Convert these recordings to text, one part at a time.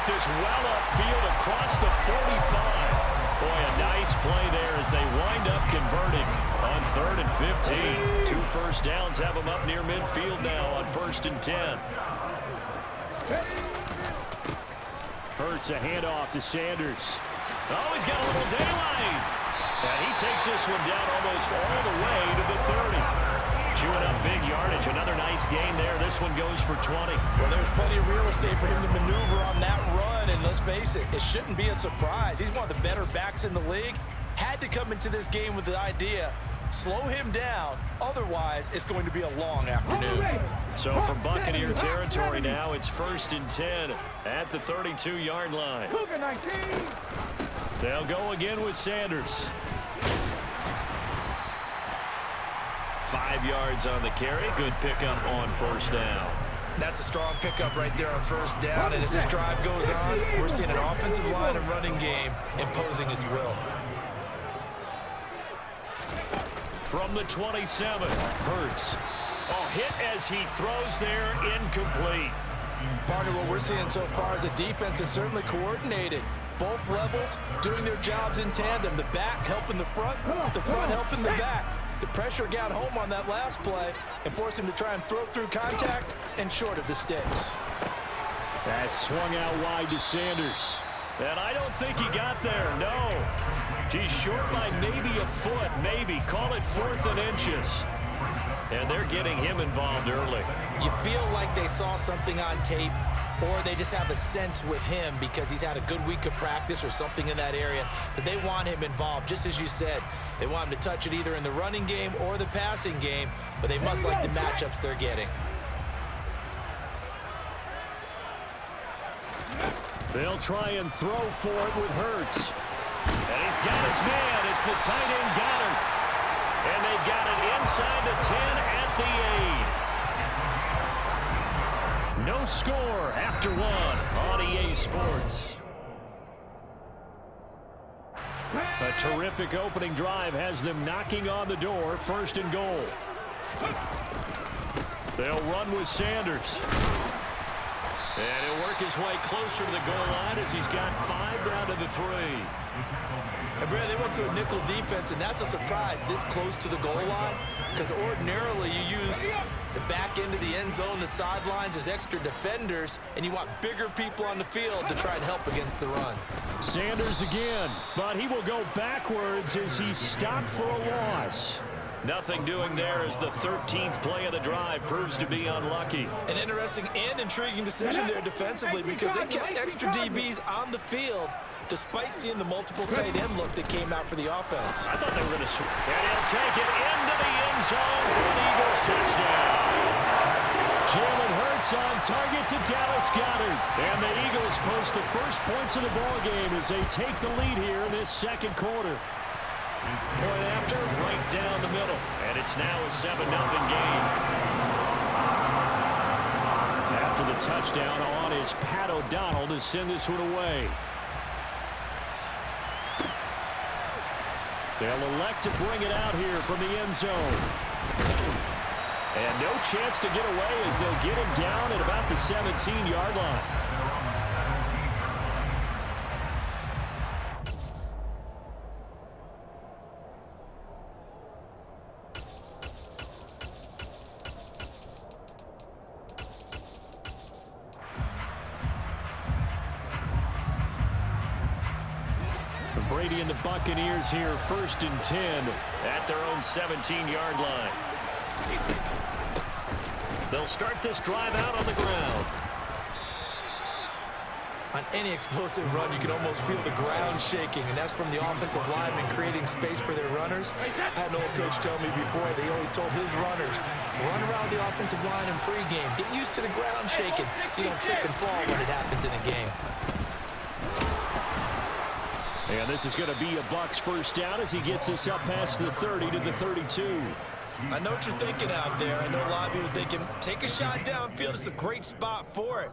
start this well upfield across the 45. Boy, a nice play there as they wind up converting on 3rd and 15. 2 first downs have them up near midfield now on 1st and 10. Hurts a handoff to Sanders. Oh, he's got a little daylight. And he takes this one down almost all the way to the 30. Chewing up big yardage. Another nice gain there. This one goes for 20. Well, there's plenty of real estate for him to maneuver on that run. And let's face it, it shouldn't be a surprise. He's one of the better backs in the league. Had to come into this game with the idea, slow him down. Otherwise, it's going to be a long afternoon. So from Buccaneer territory now, it's 1st and 10 at the 32-yard line. They'll go again with Sanders. 5 yards on the carry. Good pickup on 1st down. That's a strong pickup right there on 1st down. And as this drive goes on, we're seeing an offensive line and running game imposing its will. From the 27, Hurts. Oh, hit as he throws there, incomplete. Partner, what we're seeing so far is the defense is certainly coordinated. Both levels doing their jobs in tandem. The back helping the front helping the back. The pressure got home on that last play and forced him to try and throw through contact and short of the sticks. That swung out wide to Sanders. And I don't think he got there, no. He's short by maybe a foot, maybe. Call it 4th and inches. And they're getting him involved early. You feel like they saw something on tape, or they just have a sense with him because he's had a good week of practice or something in that area that they want him involved. Just as you said, they want him to touch it either in the running game or the passing game, but they must like the matchups they're getting. They'll try and throw for it with Hurts. And he's got his man. It's the tight end Goddard. And they've got it inside the 10 at the 8. No score after 1 on EA Sports. A terrific opening drive has them knocking on the door. 1st and goal. They'll run with Sanders. And he'll work his way closer to the goal line as he's got 5 down to the 3. And Brad, they went to a nickel defense, and that's a surprise this close to the goal line, because ordinarily you use the back end of the end zone, the sidelines as extra defenders, and you want bigger people on the field to try and help against the run. Sanders again, but he will go backwards as he's stopped for a loss. Nothing doing there as the 13th play of the drive proves to be unlucky. An interesting and intriguing decision there defensively because they kept extra DBs on the field despite seeing the multiple tight end look that came out for the offense. I thought they were going to... And he'll take it into the end zone for an Eagles touchdown. Jalen Hurts on target to Dallas Goedert. And the Eagles post the first points of the ballgame as they take the lead here in this 2nd quarter. Point after, right down the middle. And it's now a 7-0 game. After the touchdown on is Pat O'Donnell to send this one away. They'll elect to bring it out here from the end zone. And no chance to get away as they'll get him down at about the 17-yard line. Brady and the Buccaneers here, 1st and 10 at their own 17-yard line. They'll start this drive out on the ground. On any explosive run, you can almost feel the ground shaking, and that's from the offensive linemen creating space for their runners. I had an old coach tell me before, they always told his runners, run around the offensive line in pregame. Get used to the ground shaking so you don't trip and fall when it happens in a game. And this is going to be a Bucs 1st down as he gets this up past the 30 to the 32. I know what you're thinking out there. I know a lot of you are thinking, take a shot downfield. It's a great spot for it.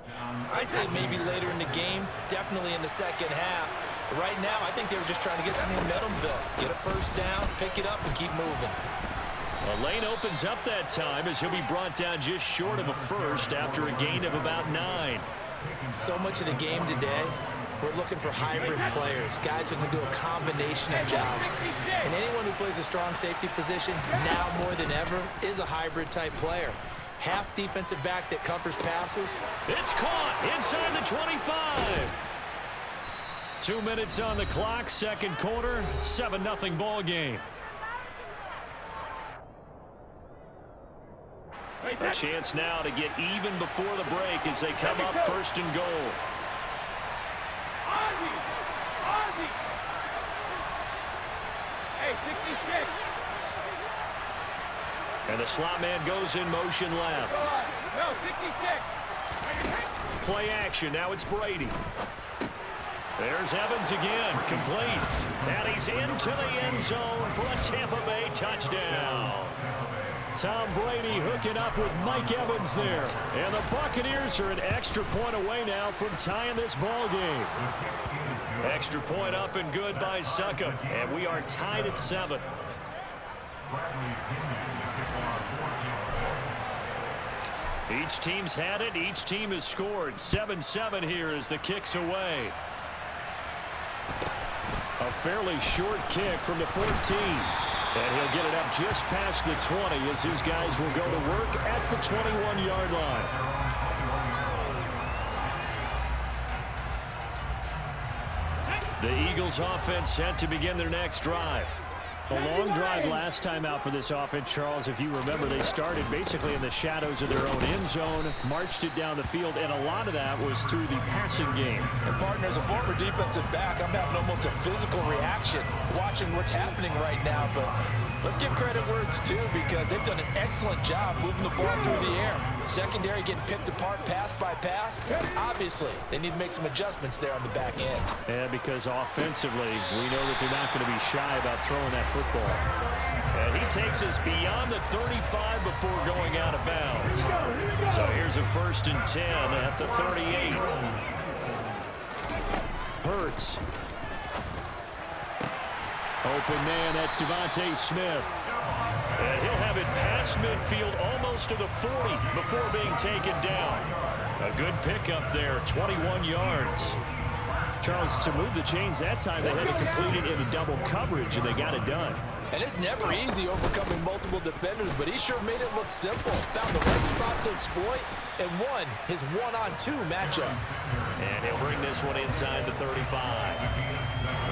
I'd say maybe later in the game, definitely in the 2nd half. But right now, I think they were just trying to get some momentum built. Get a 1st down, pick it up, and keep moving. A lane opens up that time as he'll be brought down just short of a 1st after a gain of about 9. So much of the game today, we're looking for hybrid players, guys who can do a combination of jobs. And anyone who plays a strong safety position, now more than ever, is a hybrid type player. Half defensive back that covers passes. It's caught inside the 25. 2 minutes on the clock, second quarter, 7-0 ball game. A chance now to get even before the break as they come up first and goal. And the slot man goes in motion left. Play action. Now it's Brady. There's Evans again. Complete. And he's into the end zone for a Tampa Bay touchdown. Tom Brady hooking up with Mike Evans there. And the Buccaneers are an extra point away now from tying this ball game. Extra point up and good by Succop. And we are tied at 7. Each team's had it. Each team has scored. 7-7 here as the kick's away. A fairly short kick from the 14. And he'll get it up just past the 20 as his guys will go to work at the 21-yard line. The Eagles offense set to begin their next drive. A long drive last time out for this offense, Charles. If you remember, they started basically in the shadows of their own end zone, marched it down the field, and a lot of that was through the passing game. And partner, as a former defensive back, I'm having almost a physical reaction watching what's happening right now. But let's give credit where it's due, because they've done an excellent job moving the ball through the air. Secondary getting picked apart pass by pass. Obviously, they need to make some adjustments there on the back end. And because offensively, we know that they're not going to be shy about throwing that football. And he takes us beyond the 35 before going out of bounds. So here's a 1st and 10 at the 38. Hurts. Open man, that's Devontae Smith. And he'll have it past midfield almost to the 40 before being taken down. A good pickup there, 21 yards. Charles, to move the chains that time, they had to complete it in a double coverage, and they got it done. And it's never easy overcoming multiple defenders, but he sure made it look simple. Found the right spot to exploit and won his one-on-2 matchup. And he'll bring this one inside the 35.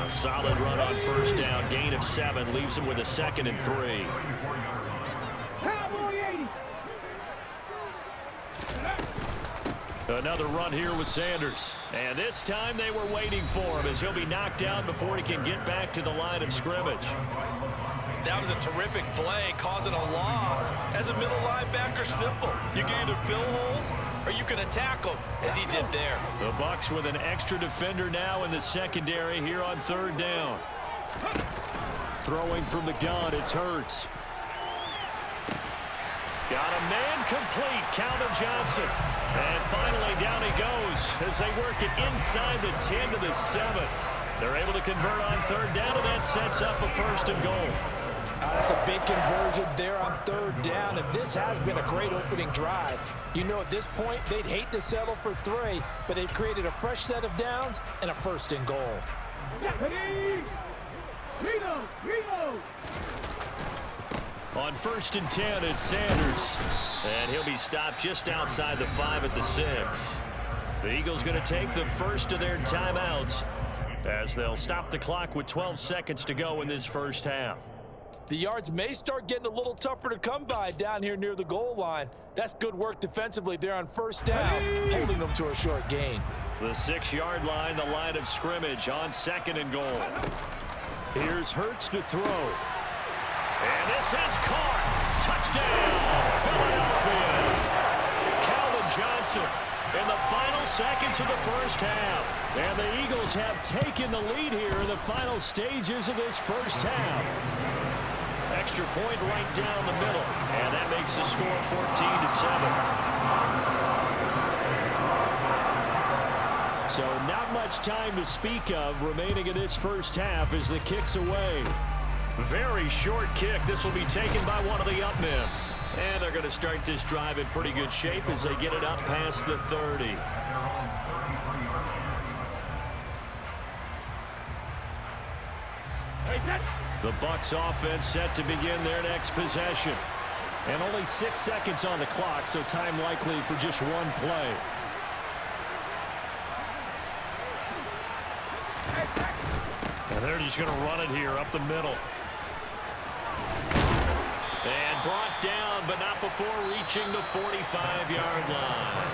A solid run on first down, gain of 7, leaves him with a 2nd and 3. Another run here with Sanders. And this time they were waiting for him as he'll be knocked down before he can get back to the line of scrimmage. That was a terrific play, causing a loss. As a middle linebacker, simple. You can either fill holes or you can attack them, as he did there. The Bucs with an extra defender now in the secondary here on 3rd down. Throwing from the gun, it's Hurts. Got a man complete, Calvin Johnson. And finally down he goes as they work it inside the 10 to the 7. They're able to convert on 3rd down, and that sets up a 1st and goal. That's a big conversion there on 3rd down, and this has been a great opening drive. You know, at this point, they'd hate to settle for 3, but they've created a fresh set of downs and a 1st and goal. On 1st and 10, it's Sanders. And he'll be stopped just outside the 5 at the 6. The Eagles going to take the first of their timeouts as they'll stop the clock with 12 seconds to go in this first half. The yards may start getting a little tougher to come by down here near the goal line. That's good work defensively there on 1st down, holding them to a short gain. The 6-yard line, the line of scrimmage on 2nd and goal. Here's Hurts to throw. And this is caught. Touchdown, Philadelphia. Calvin Johnson in the final seconds of the first half. And the Eagles have taken the lead here in the final stages of this first half. Extra point right down the middle. And that makes the score 14 to 7. So not much time to speak of remaining in this first half as the kick's away. Very short kick. This will be taken by one of the up men. And they're going to start this drive in pretty good shape as they get it up past the 30. The Bucs offense set to begin their next possession. And only 6 seconds on the clock, so time likely for just one play. And they're just going to run it here up the middle. And brought down, but not before reaching the 45-yard line.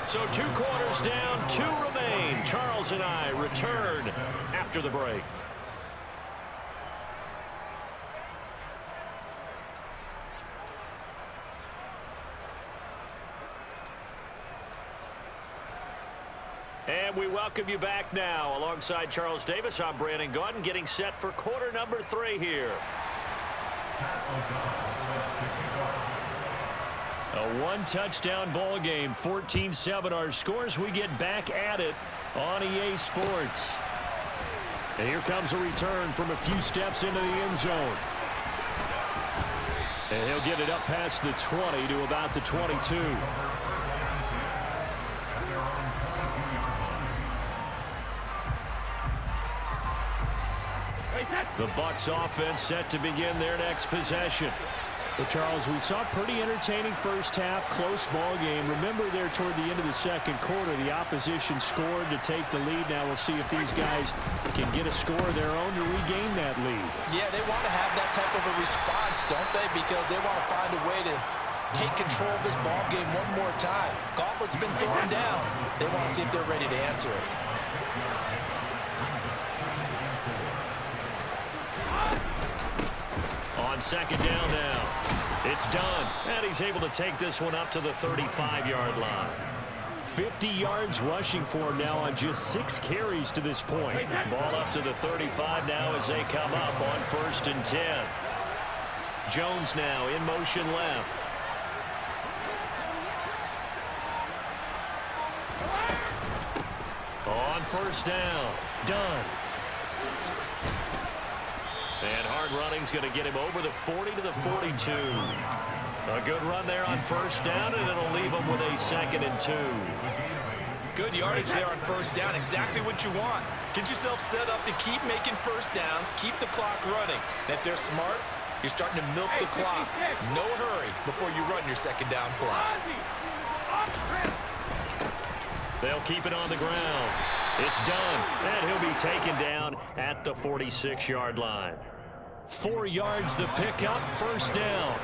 So 2 quarters down, 2 remain. Charles and I return after the break. And we welcome you back now. Alongside Charles Davis, I'm Brandon Gaudin, getting set for quarter number 3 here. A 1-touchdown ball game, 14-7 our scores. We get back at it on EA Sports. And here comes a return from a few steps into the end zone. And he'll get it up past the 20 to about the 22. The Bucs offense set to begin their next possession. Well, Charles, we saw a pretty entertaining first half, close ball game. Remember there toward the end of the second quarter, the opposition scored to take the lead. Now we'll see if these guys can get a score of their own to regain that lead. Yeah, they want to have that type of a response, don't they? Because they want to find a way to take control of this ball game one more time. Gauntlet's been thrown down. They want to see if they're ready to answer it. On second down now, it's done, and he's able to take this one up to the 35-yard line. 50 yards rushing for him now on just 6 carries to this point. Ball up to the 35 now as they come up on 1st and 10. Jones now in motion left. On 1st down, done. And hard running's going to get him over the 40 to the 42. A good run there on 1st down, and it'll leave him with a 2nd and 2. Good yardage there on 1st down. Exactly what you want. Get yourself set up to keep making 1st downs, keep the clock running. And if they're smart, you're starting to milk the clock. No hurry before you run your 2nd down play. They'll keep it on the ground. It's done, and he'll be taken down at the 46-yard line. 4 yards the pickup, 1st down.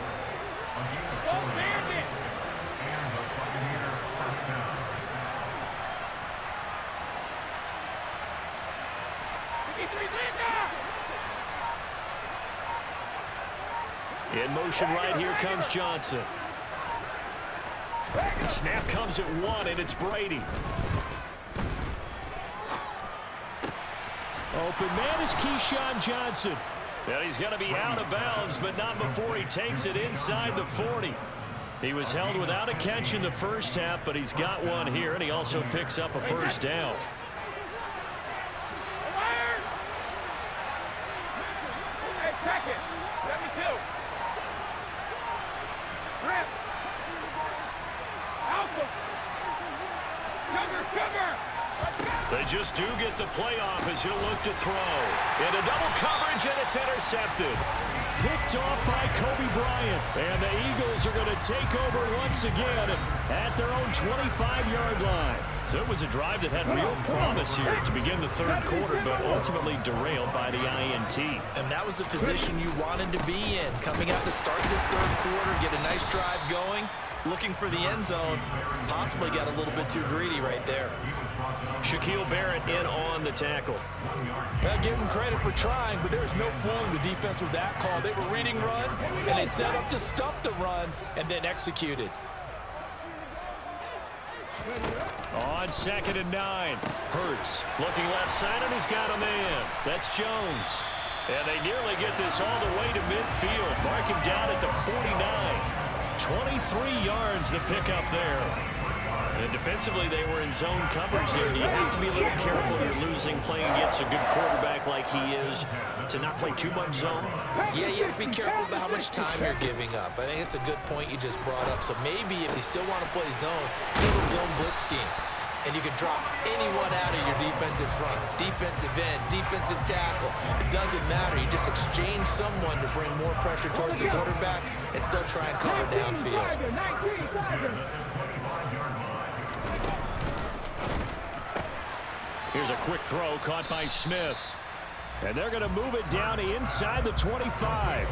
In motion right, here comes Johnson. Snap comes at 1, and it's Brady. Open man is Keyshawn Johnson. Well, he's going to be out of bounds, but not before he takes it inside the 40. He was held without a catch in the first half, but he's got one here, and he also picks up a 1st down. They just do get the playoff as he'll look to throw. Into double coverage, and it's intercepted. Picked off by Kobe Bryant. And the Eagles are going to take over once again at their own 25-yard line. So it was a drive that had real promise here to begin the 3rd quarter, but ultimately derailed by the INT. And that was the position you wanted to be in. Coming out to start this 3rd quarter, get a nice drive going, looking for the end zone. Possibly got a little bit too greedy right there. Shaquille Barrett in on the tackle. Well, give him credit for trying, but there's no fooling the defense with that call. They were reading run, and they set up to stuff the run, and then executed. On 2nd and 9, Hurts looking left side, and he's got a man. That's Jones. And they nearly get this all the way to midfield. Mark him down at the 49. 23 yards the pickup there. And defensively, they were in zone coverage there. You have to be a little careful. You're losing playing against a good quarterback like he is to not play too much zone. Yeah, you have to be careful about how much time you're giving up. I think it's a good point you just brought up. So maybe if you still want to play zone, go to zone blitz scheme. and you can drop anyone out of your defensive front. Defensive end, defensive tackle. It doesn't matter. You just exchange someone to bring more pressure towards the quarterback and still try and cover downfield. Here's a quick throw caught by Smith. And they're going to move it down inside the 25.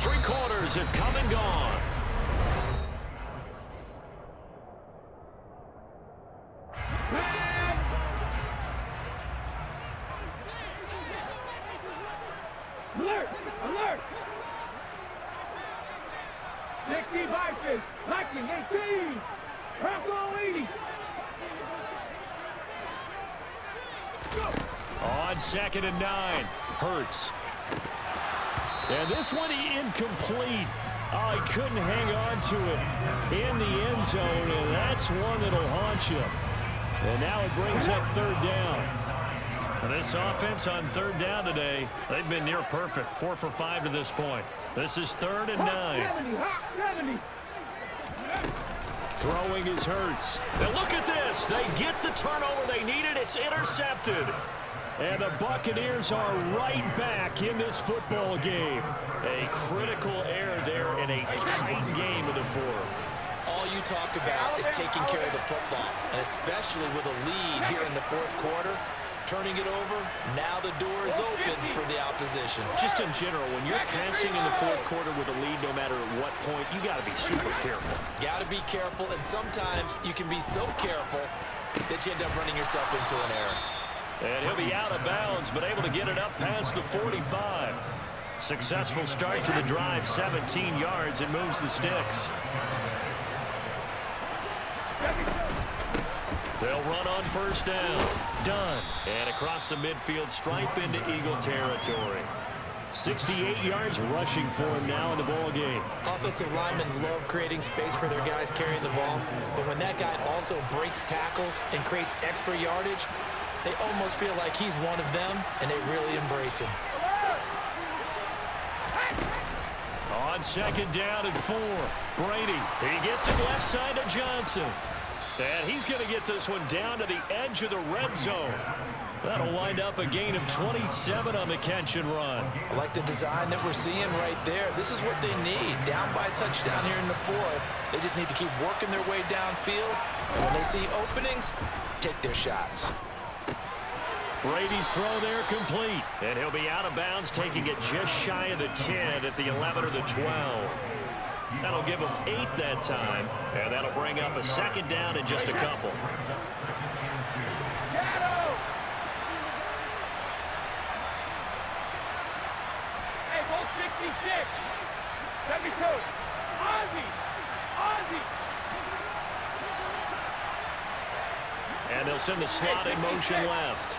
3 quarters have come and gone. Alert! Alert! 60 Vikings! Lexing 18! Bronco 80! On 2nd and 9. Hurts. And this one incomplete. Oh, he couldn't hang on to it in the end zone, and that's one that'll haunt you. And now it brings up 3rd down. And this offense on 3rd down today, they've been near perfect. 4 for 5 to this point. This is 3rd and 9. 70. Throwing is Hurts. And look at this. They get the turnover they needed. It's intercepted. And the Buccaneers are right back in this football game. A critical error there in a tight game in the 4th. All you talk about is taking care of the football, and especially with a lead here in the 4th quarter. Turning it over, now the door is open for the opposition. Just in general, when you're passing in the 4th quarter with a lead, no matter at what point, you got to be super careful. Got to be careful, and sometimes you can be so careful that you end up running yourself into an error. And he'll be out of bounds, but able to get it up past the 45. Successful start to the drive, 17 yards, and moves the sticks. They'll run on 1st down. Done. And across the midfield stripe into Eagle territory. 68 yards rushing for him now in the ball game. Offensive linemen love creating space for their guys carrying the ball, but when that guy also breaks tackles and creates extra yardage, they almost feel like he's one of them, and they really embrace him. On 2nd down and 4. Brady, he gets it left side to Johnson. And he's going to get this one down to the edge of the red zone. That'll wind up a gain of 27 on the catch and run. I like the design that we're seeing right there. This is what they need. Down by a touchdown here in the 4th. They just need to keep working their way downfield. And when they see openings, take their shots. Brady's throw there complete. And he'll be out of bounds, taking it just shy of the 10 at the 11 or the 12. That'll give him 8 that time. And that'll bring up a 2nd down in just a couple. Hey, both 66. 72. Ozzie. And they'll send the slot in motion left.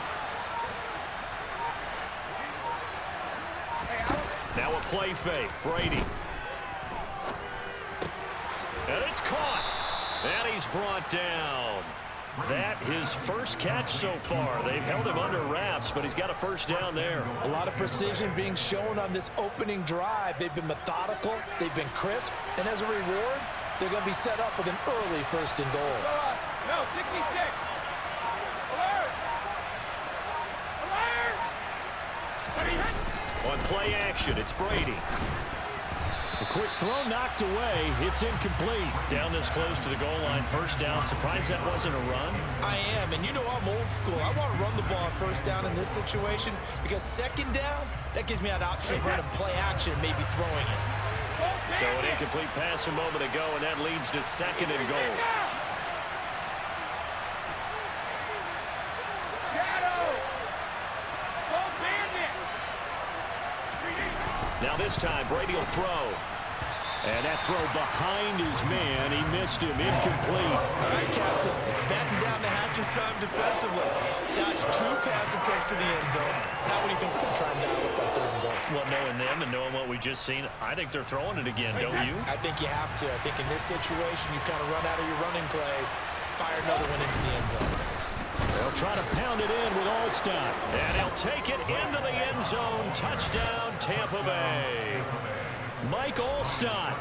Now a play fake. Brady. And it's caught. And he's brought down. That his first catch so far. They've held him under wraps, but he's got a 1st down there. A lot of precision being shown on this opening drive. They've been methodical. They've been crisp. And as a reward, they're going to be set up with an early 1st and goal. No, 66. Alert! On play action, it's Brady. A quick throw knocked away. It's incomplete. Down this close to the goal line. 1st down. Surprised that wasn't a run. I am, and you know I'm old school. I want to run the ball on 1st down in this situation because 2nd down, that gives me an option of running play action, maybe throwing it. So an incomplete pass a moment ago, and that leads to 2nd and goal. Now this time, Brady will throw. And that throw behind his man. He missed him. Incomplete. All right, Captain. It's batting down the hatches time defensively. Dodged 2 pass attempts to the end zone. Now what do you think they're going to try and dial up on 3rd and goal? Well, knowing them and knowing what we just seen, I think they're throwing it again, don't you? I think you have to. I think in this situation, you kind of run out of your running plays, fire another one into the end zone. They'll try to pound it in with Allstott. And he'll take it into the end zone. Touchdown, Tampa Bay. Mike Alstott.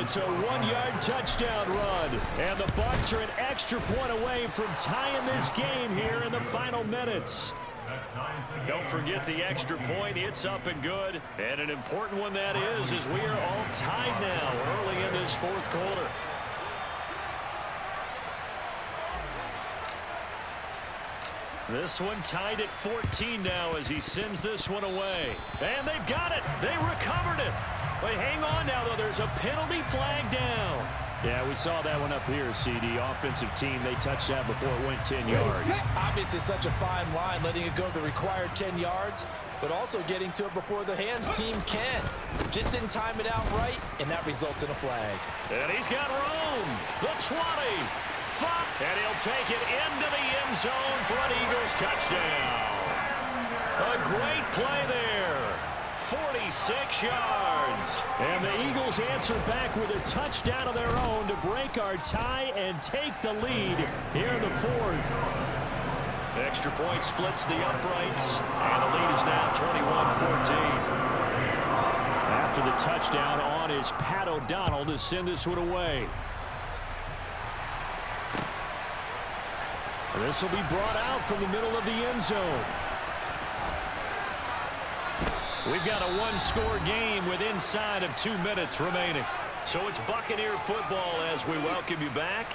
It's a 1-yard touchdown run. And the Bucs are an extra point away from tying this game here in the final minutes. Don't forget the extra point. It's up and good. And an important one that is, as we are all tied now early in this fourth quarter. This one tied at 14 now as he sends this one away. And they've got it. They recovered it. But hang on now, though. There's a penalty flag down. Yeah, we saw that one up here, CD. Offensive team, they touched that before it went 10 yards. Obviously such a fine line, letting it go the required 10 yards, but also getting to it before the hands team can. Just didn't time it out right, and that results in a flag. And he's got room. The 20. And he'll take it into the end zone for an Eagles touchdown. A great play there. 46 yards. And the Eagles answer back with a touchdown of their own to break our tie and take the lead here in the fourth. Extra point splits the uprights, and the lead is now 21-14. After the touchdown on is Pat O'Donnell to send this one away. This will be brought out from the middle of the end zone. We've got a one-score game with inside of 2 minutes remaining. So it's Buccaneer football as we welcome you back.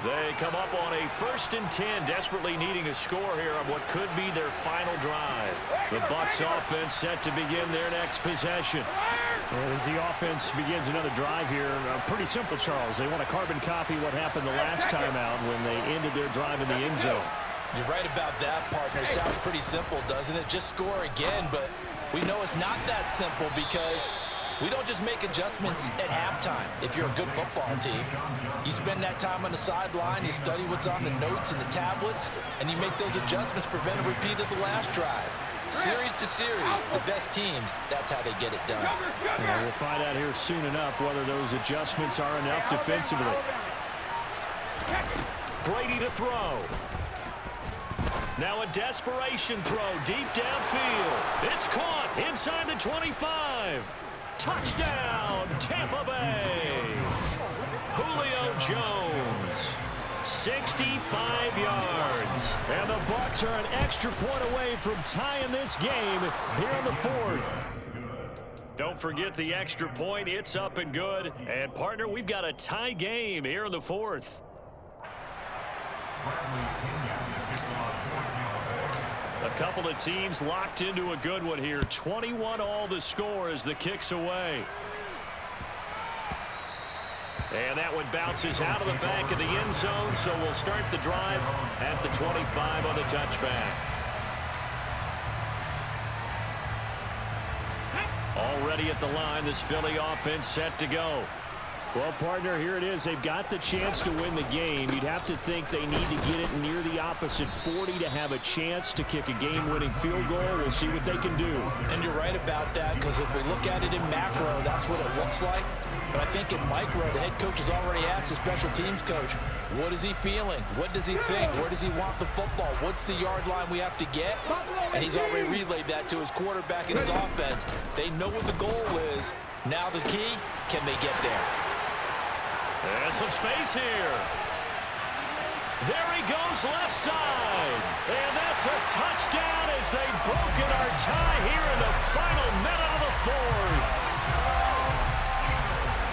They come up on a 1st and 10, desperately needing a score here on what could be their final drive. The Bucs offense set to begin their next possession. And as the offense begins another drive here, pretty simple, Charles. They want to carbon copy what happened the last time out when they ended their drive in the end zone. You're right about that, partner. Sounds pretty simple, doesn't it? Just score again, but we know it's not that simple because we don't just make adjustments at halftime. If you're a good football team, you spend that time on the sideline, you study what's on the notes and the tablets, and you make those adjustments, prevent a repeat of the last drive. Series to series, the best teams, that's how they get it done. Yeah, we'll find out here soon enough whether those adjustments are enough defensively. Brady to throw. Now a desperation throw deep downfield. It's caught inside the 25. Touchdown, Tampa Bay. Julio Jones. 65 yards. And the Bucs are an extra point away from tying this game here in the fourth. Don't forget the extra point. It's up and good. And, partner, we've got a tie game here in the fourth. A couple of teams locked into a good one here. 21 all the score as the kick's away. And that one bounces out of the back of the end zone, so we'll start the drive at the 25 on the touchback. Already at the line, this Philly offense set to go. Well, partner, here it is. They've got the chance to win the game. You'd have to think they need to get it near the opposite 40 to have a chance to kick a game-winning field goal. We'll see what they can do. And you're right about that, because if we look at it in macro, that's what it looks like. But I think in micro, the head coach has already asked the special teams coach, what is he feeling? What does he think? Where does he want the football? What's the yard line we have to get? And he's already relayed that to his quarterback and his offense. They know what the goal is. Now the key, can they get there? And some space here. There he goes left side. And that's a touchdown as they've broken our tie here in the final minute of the fourth.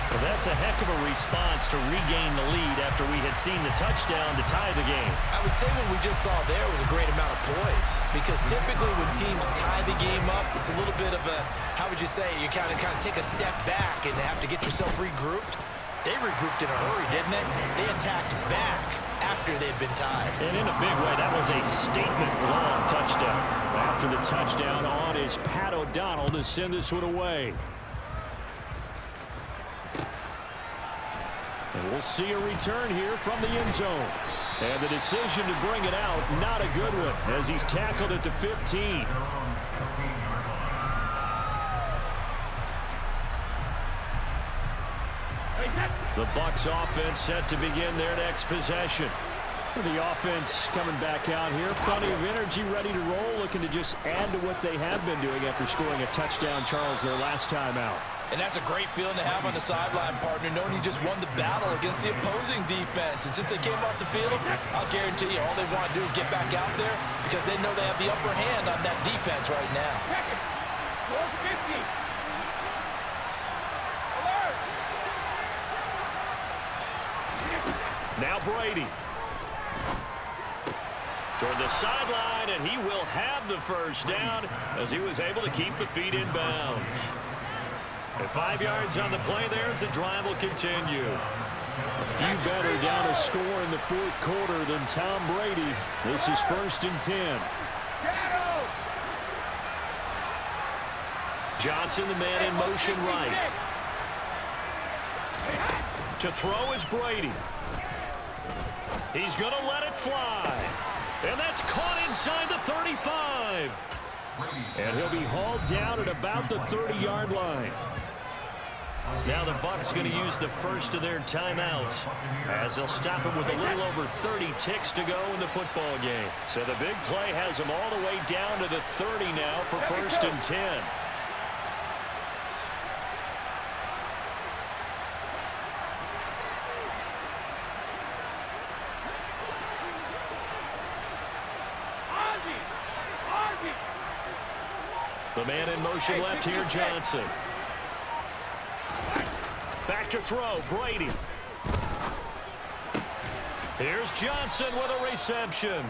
Well, that's a heck of a response to regain the lead after we had seen the touchdown to tie the game. I would say what we just saw there was a great amount of poise, because typically when teams tie the game up, it's a little bit of a, how would you say, you kind of take a step back and have to get yourself regrouped. They regrouped in a hurry, didn't they? They attacked back after they'd been tied. And in a big way, that was a statement-long touchdown. After the touchdown on is Pat O'Donnell to send this one away. And we'll see a return here from the end zone. And the decision to bring it out, not a good one, as he's tackled at the 15. The Bucs offense set to begin their next possession. The offense coming back out here. Plenty of energy, ready to roll, looking to just add to what they have been doing after scoring a touchdown, Charles, their last time out. And that's a great feeling to have on the sideline, partner, knowing you just won the battle against the opposing defense. And since they came off the field, I'll guarantee you all they want to do is get back out there because they know they have the upper hand on that defense right now. Second. 450. Alert. Now Brady. Toward the sideline, and he will have the first down as he was able to keep the feet in bounds. And 5 yards on the play there as the drive will continue. A few better down a score in the fourth quarter than Tom Brady. This is 1st and 10. Shadow. Johnson, the man in motion right. To throw is Brady. He's going to let it fly. And that's caught inside the 35. And he'll be hauled down at about the 30-yard line. Now the Bucs going to use the first of their timeouts as they'll stop it with a little over 30 ticks to go in the football game. So the big play has them all the way down to the 30 now for 1st and 10. The man in motion left here, Johnson. Back to throw, Brady. Here's Johnson with a reception.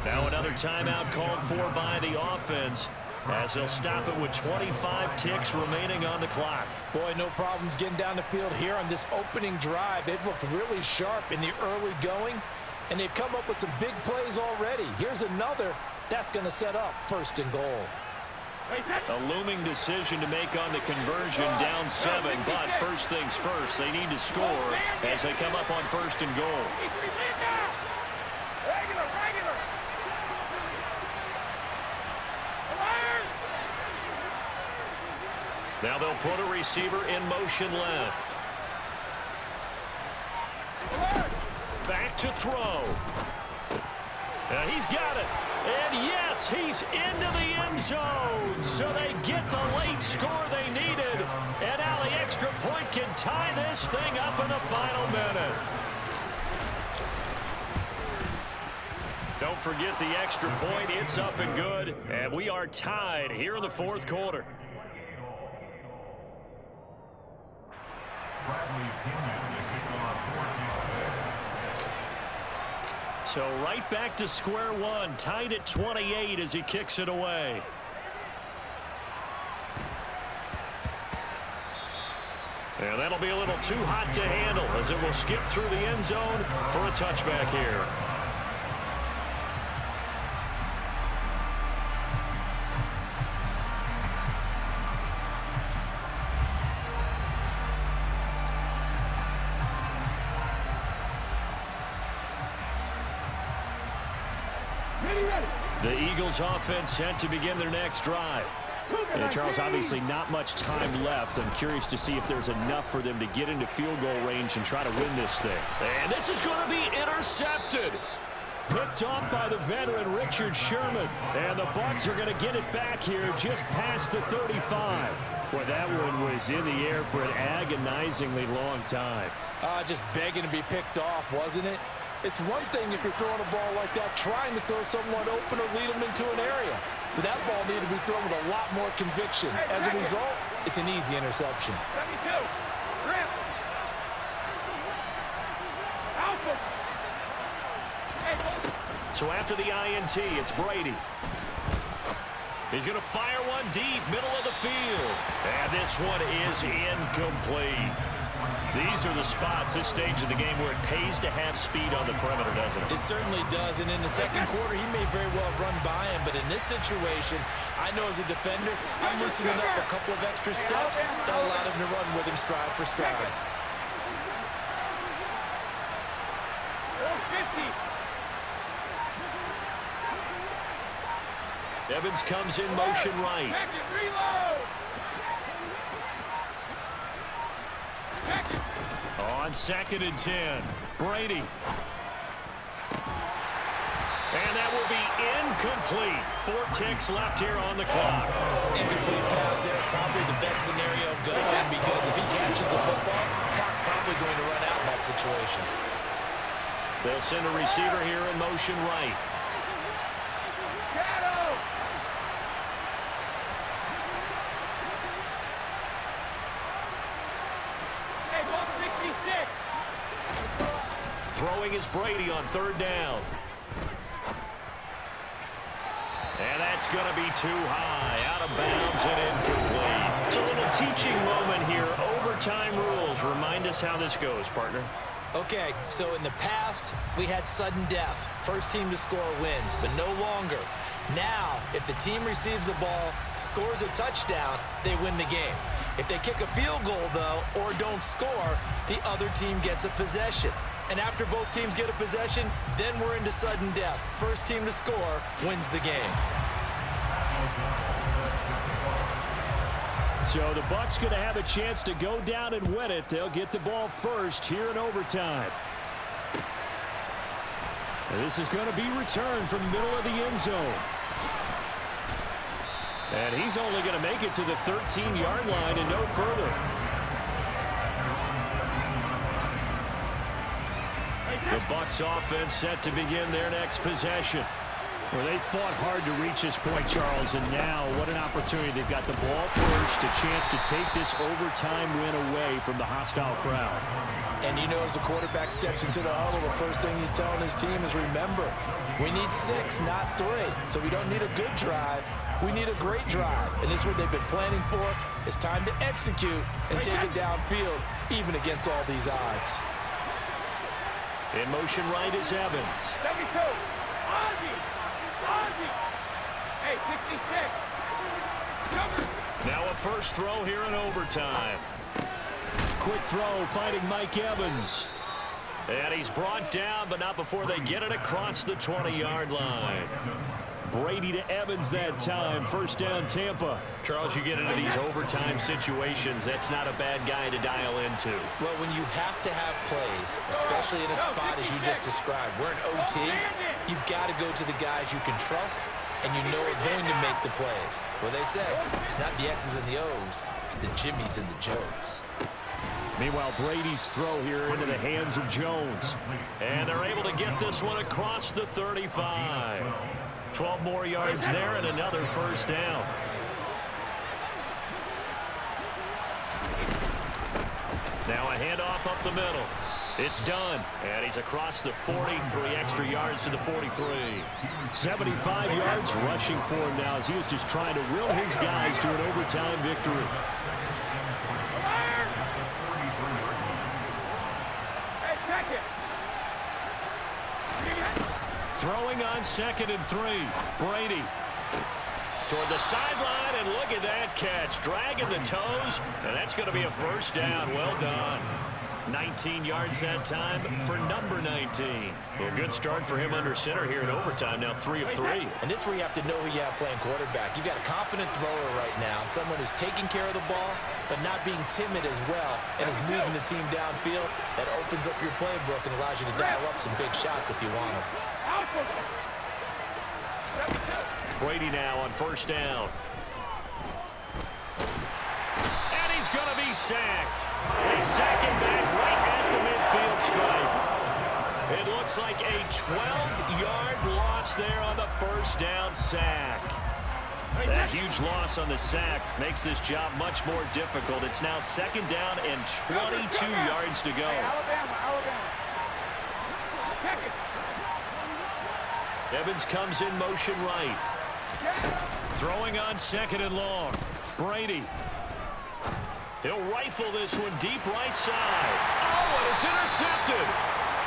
Now another timeout called for by the offense as they'll stop it with 25 ticks remaining on the clock. Boy, no problems getting down the field here on this opening drive. They've looked really sharp in the early going, and they've come up with some big plays already. Here's another that's going to set up 1st and goal. A looming decision to make on the conversion, down 7, but first things first, they need to score as they come up on 1st and goal. Regular. Now they'll put a receiver in motion left. Back to throw. He's got it. And yes, he's into the end zone. So they get the late score they needed. And now the extra point can tie this thing up in the final minute. Don't forget the extra point. It's up and good. And we are tied here in the fourth quarter. So right back to square one, tied at 28 as he kicks it away. And that'll be a little too hot to handle as it will skip through the end zone for a touchback here. The Eagles offense set to begin their next drive. And Charles, obviously not much time left. I'm curious to see if there's enough for them to get into field goal range and try to win this thing. And this is going to be intercepted. Picked off by the veteran Richard Sherman. And the Bucs are going to get it back here just past the 35. Boy, that one was in the air for an agonizingly long time. Just begging to be picked off, wasn't it? It's one thing if you're throwing a ball like that, trying to throw someone open or lead them into an area. But that ball needed to be thrown with a lot more conviction. As a result, it's an easy interception. 72. Rip. Alpha. So after the INT, it's Brady. He's going to fire one deep, middle of the field. And this one is incomplete. These are the spots, this stage of the game, where it pays to have speed on the perimeter, doesn't it? It certainly does, and in the second quarter, he may very well have run by him, but in this situation, I know as a defender, I'm loosening up a couple of extra steps that allowed him to run with him stride for stride. 450. Evans comes in motion right. Reload. On 2nd and 10, Brady. And that will be incomplete. 4 ticks left here on the clock. Incomplete pass there is probably the best scenario going because if he catches the football, clock's probably going to run out in that situation. They'll send a receiver here in motion right. Throwing is Brady on 3rd down. And that's going to be too high, out of bounds and incomplete. It's a little teaching moment here. Overtime rules. Remind us how this goes, partner. Okay, so in the past, we had sudden death. First team to score wins, but no longer. Now, if the team receives the ball, scores a touchdown, they win the game. If they kick a field goal, though, or don't score, the other team gets a possession. And after both teams get a possession, then we're into sudden death. First team to score wins the game. So the Bucs going to have a chance to go down and win it. They'll get the ball first here in overtime. And this is going to be returned from the middle of the end zone. And he's only going to make it to the 13-yard line and no further. The Bucs offense set to begin their next possession. Well, they fought hard to reach this point, Charles, and now what an opportunity. They've got the ball first, a chance to take this overtime win away from the hostile crowd. And you know, as the quarterback steps into the huddle, the first thing he's telling his team is, remember, we need 6, not 3. So we don't need a good drive. We need a great drive. And this is what they've been planning for. It's time to execute and take it downfield, even against all these odds. In motion right is Evans. 72. Ozzie. Hey, 66. Now a first throw here in overtime. Quick throw finding Mike Evans. And he's brought down, but not before they get it across the 20-yard line. Brady to Evans that time. First down, Tampa. Charles, you get into these overtime situations, that's not a bad guy to dial into. Well, when you have to have plays, especially in a spot as you just described, we're in OT, you've got to go to the guys you can trust and you know are going to make the plays. Well, they say, it's not the X's and the O's, it's the Jimmys and the Joes. Meanwhile, Brady's throw here into the hands of Jones. And they're able to get this one across the 35. 12 more yards there and another first down. Now a handoff up the middle. It's done. And he's across the 40, 3 extra yards to the 43. 75 yards rushing for him now as he was just trying to will his guys to an overtime victory. Throwing on 2nd and 3. Brady toward the sideline, and look at that catch. Dragging the toes, and that's going to be a first down. Well done. 19 yards that time for number 19. Well, good start for him under center here in overtime. Now 3 of 3. And this is where you have to know who you have playing quarterback. You've got a confident thrower right now, someone who's taking care of the ball, but not being timid as well, and is moving the team downfield. That opens up your playbook and allows you to dial up some big shots if you want them. Brady now on first down. And he's going to be sacked. They sack him back right at the midfield stripe. It looks like a 12-yard loss there on the first down sack. That huge loss on the sack makes this job much more difficult. It's now 2nd down and 22 yards to go. Evans comes in motion right. Throwing on 2nd and long. Brady. He'll rifle this one deep right side. Oh, and it's intercepted.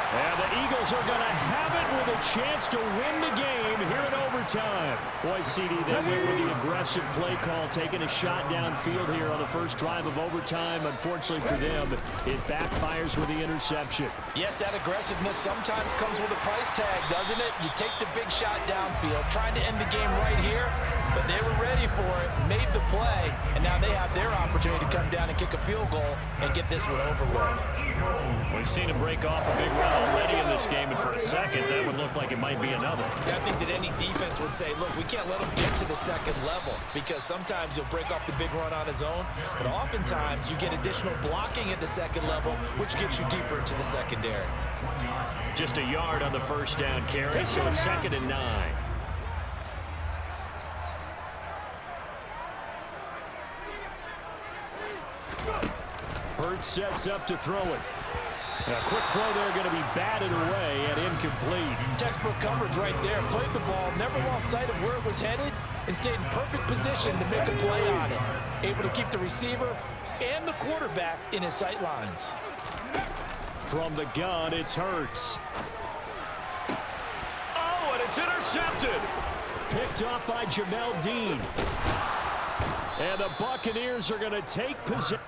And the Eagles are going to have it with a chance to win the game here in overtime. Boy, CD, that went with the aggressive play call, taking a shot downfield here on the first drive of overtime. Unfortunately for them, it backfires with the interception. Yes, that aggressiveness sometimes comes with a price tag, doesn't it? You take the big shot downfield, trying to end the game right here, But they were ready for it, made the play, and now they have their opportunity to come down and kick a field goal and get this one over with. We've seen him break off a big run already in this game, and for a second, that would look like it might be another. I think that any defense would say, look, we can't let him get to the second level, because sometimes he'll break off the big run on his own, but oftentimes you get additional blocking at the second level, which gets you deeper into the secondary. Just a yard on the first down carry, so it's 2nd and 9. Hurts sets up to throw it. And a quick throw there going to be batted away and incomplete. Textbook coverage right there. Played the ball, never lost sight of where it was headed, and stayed in perfect position to make a play on it. Able to keep the receiver and the quarterback in his sight lines. From the gun, it's Hurts. Oh, and it's intercepted. Picked off by Jamel Dean. And the Buccaneers are going to take possession.